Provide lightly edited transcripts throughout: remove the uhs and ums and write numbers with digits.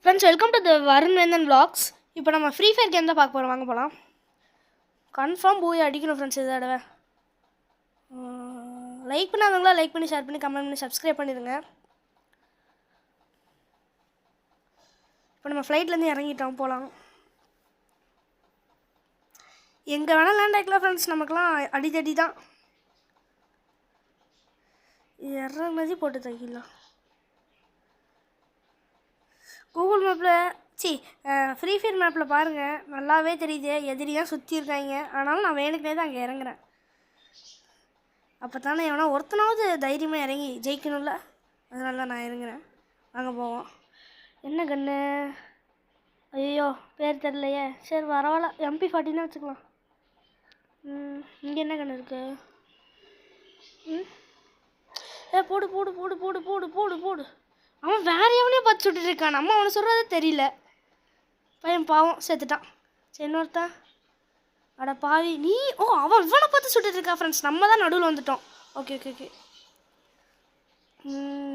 Friends, welcome to the Varun வேந்தன் vlogs. இப்போ நம்ம ஃப்ரீ ஃபயர் கேம் தான் பார்க்க போகிறோம். வாங்க போகலாம். கன்ஃபார்ம் போய் அடிக்கணும் ஃப்ரெண்ட்ஸ். இதை தடவை லைக் பண்ணாதவங்களா லைக் பண்ணி, ஷேர் பண்ணி, கமெண்ட் பண்ணி, சப்ஸ்கிரைப் பண்ணிடுங்க. இப்போ நம்ம ஃப்ளைட்லேருந்து இறங்கிட்டோம், போகலாம். எங்கே வேணால் லேண்ட் ஆகிக்கலாம் ஃப்ரெண்ட்ஸ். நமக்குலாம் அடித்தடி தான். இறங்குனதி போட்டு தைக்கலாம். கூகுள் மேப்பில் ஃப்ரீ ஃபயர் மேப்பில் பாருங்கள், நல்லாவே தெரியுது எதிரியாக சுற்றி இருக்காங்க. ஆனாலும் நான் வேணுக்குனே தான் அங்கே இறங்குறேன். அப்போ தானே எவனா ஒருத்தனாவது தைரியமாக இறங்கி ஜெயிக்கணும்ல, அதனால தான் நான் இறங்குறேன். வாங்க போவோம். என்ன கன்று? ஐயோ பேர் தெரிலையே. சரி பரவாயில்ல, MP40 வச்சுக்கலாம். இங்கே என்ன கன்று இருக்குது? போடு போடு போடு போடு போடு போடு போடு. அவன் வேற எவனையும் பார்த்து சுட்டுட்டு இருக்கான். நம்ம அவனை சொல்கிறதே தெரியல. பையன் பாவம் செத்துட்டான். சரி இன்னொருத்தா. அட பாவி நீ. அவன் இவனை பார்த்து சுட்டுட்டு இருக்கா ஃப்ரெண்ட்ஸ். நம்ம தான் நடுவில் வந்துட்டோம். Okay okay okay.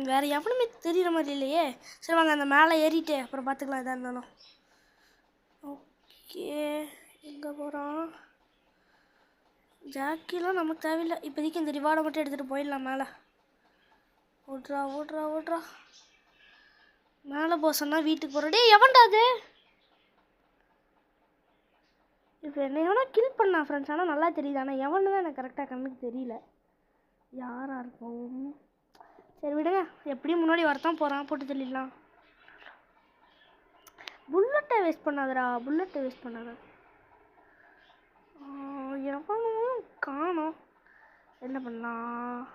வேறு எவனுமே தெரிகிற மாதிரி இல்லையே. சரி வாங்க அந்த மேலே ஏறிட்டு அப்புறம் பார்த்துக்கலாம் எதாக இருந்தாலும். ஓகே, எங்கே போகிறோம்? ஜாக்கிலாம் நமக்கு தேவையில்லை இப்போதைக்கு. இந்த ரிவார்டை மட்டும் எடுத்துகிட்டு போயிடலாம் மேலே. ஓட்றா ஓட்றா ஓட்றா. மேலே போக சொன்னால் வீட்டுக்கு போகிறோம். எவன்டா அது? இப்போ என்ன எவனா கில் பண்ணா ஃப்ரெண்ட்ஸ். ஆனால் நல்லா தெரியுது. ஆனால் எவனு தான் எனக்கு கரெக்டாக கண்ணுக்கு தெரியல. யாராக இருக்கும்? சரி விடுங்க, எப்படியும் முன்னாடி வரத்தான் போகிறான். போட்டு தெரியலாம். புல்லட்டை வேஸ்ட் பண்ணாதடா, புல்லட்டை வேஸ்ட் பண்ணாத. எவனும் காணோம். என்ன பண்ணலாம்?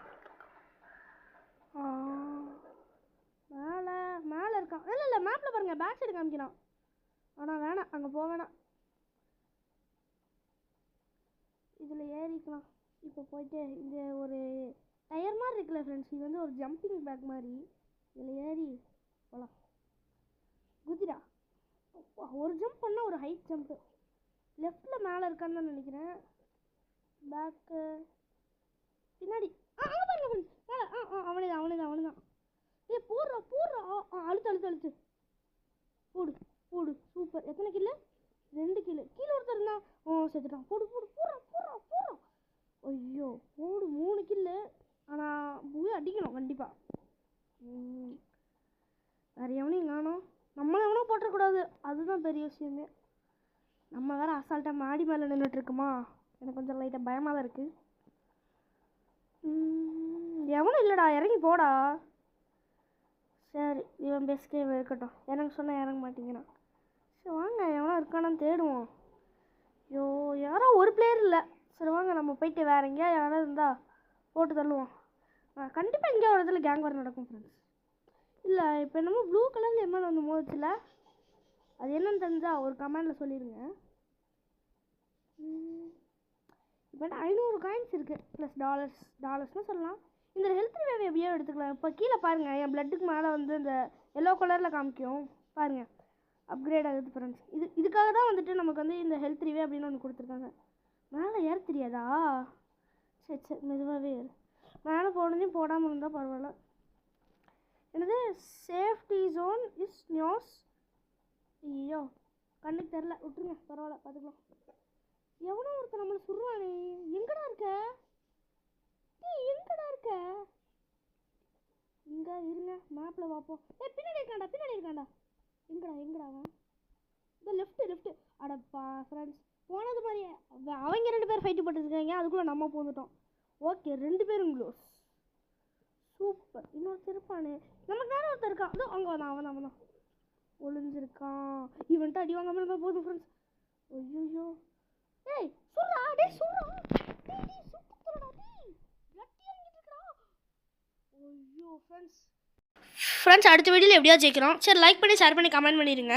மேலே மேலே இருக்கான். இல்லை இல்லை, மேப்பில் பாருங்கள், பேக் சைடு காமிக்கிறான். ஆனால் வேணாம், அங்கே போக வேணாம். இதில் ஏறிக்கலாம். இப்போ போயிட்டு இங்கே ஒரு டயர் மாதிரி இருக்குல்ல ஃப்ரெண்ட்ஸ், இது வந்து ஒரு ஜம்பிங் பேக் மாதிரி. இதில் ஏறி போகலாம். குதிரா ஒரு ஜம்ப் பண்ணால் ஒரு ஹைட் ஜம்ப்பு. லெஃப்டில் மேலே இருக்கான்னு தான் நினைக்கிறேன். பேக்கு பின்னாடி அங்கே பாருங்க ஃப்ரெண்ட்ஸ். மேலே அவனுதான் அவனுதான் அவனுதான். போடுறா போடுறா. அழுத்து அழுத்து அழுத்து. போடு போடு. சூப்பர். எத்தனை கில்லு? 2 கில்லு. கீழே ஒருத்தர் இருந்தான். செத்துட்டான். போடு போடு போடுறா போடுறா போடுறா. ஐயோ போடு. 3 கில்லு. ஆனால் போய் அடிக்கணும் கண்டிப்பாக. வேறு எவனையும் காணோம். நம்மளை எவனோ போட்டுறக்கூடாது, அதுதான் பெரிய விஷயமே. நம்ம வேறு அசால்ட்டாக மாடி மேலே நின்றுட்டுருக்குமா. எனக்கு கொஞ்சம் லைட்டாக பயமாக தான் இருக்குது. எவனும் இல்லைடா, இறங்கி போடா. சரி இவன் பெஸ்ட் கேம் இருக்கட்டும். எனக்கு சொன்னால் இறங்க மாட்டேங்கிறான். சரி வாங்க, எவனோ இருக்கானான்னு தேடுவோம். ஐயோ யாரோ ஒரு பிளேயர் இல்லை. சரி வாங்க நம்ம போயிட்டு வேறு எங்கேயா யாராவது இருந்தால் போட்டு தள்ளுவோம். கண்டிப்பாக எங்கேயோ ஒரு இடத்துல கேங் வார் நடக்கும் ஃப்ரெண்ட்ஸ். இல்லை இப்போ என்னமோ ப்ளூ கலரில் எம்எல் வந்து மோதிச்சில்ல, அது என்னன்னு தெரிஞ்சால் ஒரு கமெண்டில் சொல்லிடுங்க. இப்போ 500 காயின்ஸ் இருக்குது ப்ளஸ் டாலர்ஸ்னு சொல்லலாம். இந்த ஹெல்த் ரிவைவ் எப்படியோ எடுத்துக்கலாம். இப்போ கீழே பாருங்கள், என் பிளட்டுக்கு மேலே வந்து இந்த எல்லோ கலரில் காமிக்கும் பாருங்கள். அப்கிரேட் ஆகுது ஃப்ரெண்ட்ஸ். இதுக்காக தான் வந்துட்டு நமக்கு வந்து இந்த ஹெல்த் ரிவைவ் அப்படின்னு ஒன்று கொடுத்துருக்காங்க. மேலே ஏற தெரியாதா? சரி சரி மெதுவாகவே ஏறு. மேலே போனதையும் போடாமல் இருந்தால் பரவாயில்ல. என்னது சேஃப்டி ஜோன் இஸ் நியோஸ். ஐயோ கண்ணுக்கு தெரில, விட்டுருங்க பரவாயில்ல பார்த்துக்கலாம். எவனோ ஒருத்தர் நம்மளை சொல்லுவானே. எங்கடா இருக்க? எங்கடா இருக்க? இங்கே இருங்க, மேப்பில் பார்ப்போம். பின்னாடி இருக்காண்டா. எங்கடா அவன்? இந்த லெஃப்ட்டு. அடப்பா ஃப்ரெண்ட்ஸ், போனது மாதிரியே அவங்க 2 பேர் ஃபைட்டு போட்டுருக்காங்க. அதுக்குள்ளே நம்ம போந்துட்டோம். ஓகே 2 பேரும் க்ளோஸ். சூப்பர். இன்னொருத்தர் இருப்பானே நமக்கு. நேரம் ஒருத்தர் இருக்கான். அதோ அங்கே அவன் தான் ஒளிஞ்சிருக்கான். இவன்ட்டு அடி வாங்காமல் இருந்தால் போதும் ஃப்ரெண்ட்ஸ். ஐயோ சுடுறா. ஐயோ ஃப்ரெண்ட்ஸ் அடுத்த வீடியோவில் எப்படியா ஜெயிக்கிறோம். சரி லைக் பண்ணி, ஷேர் பண்ணி, கமெண்ட் பண்ணிடுங்க.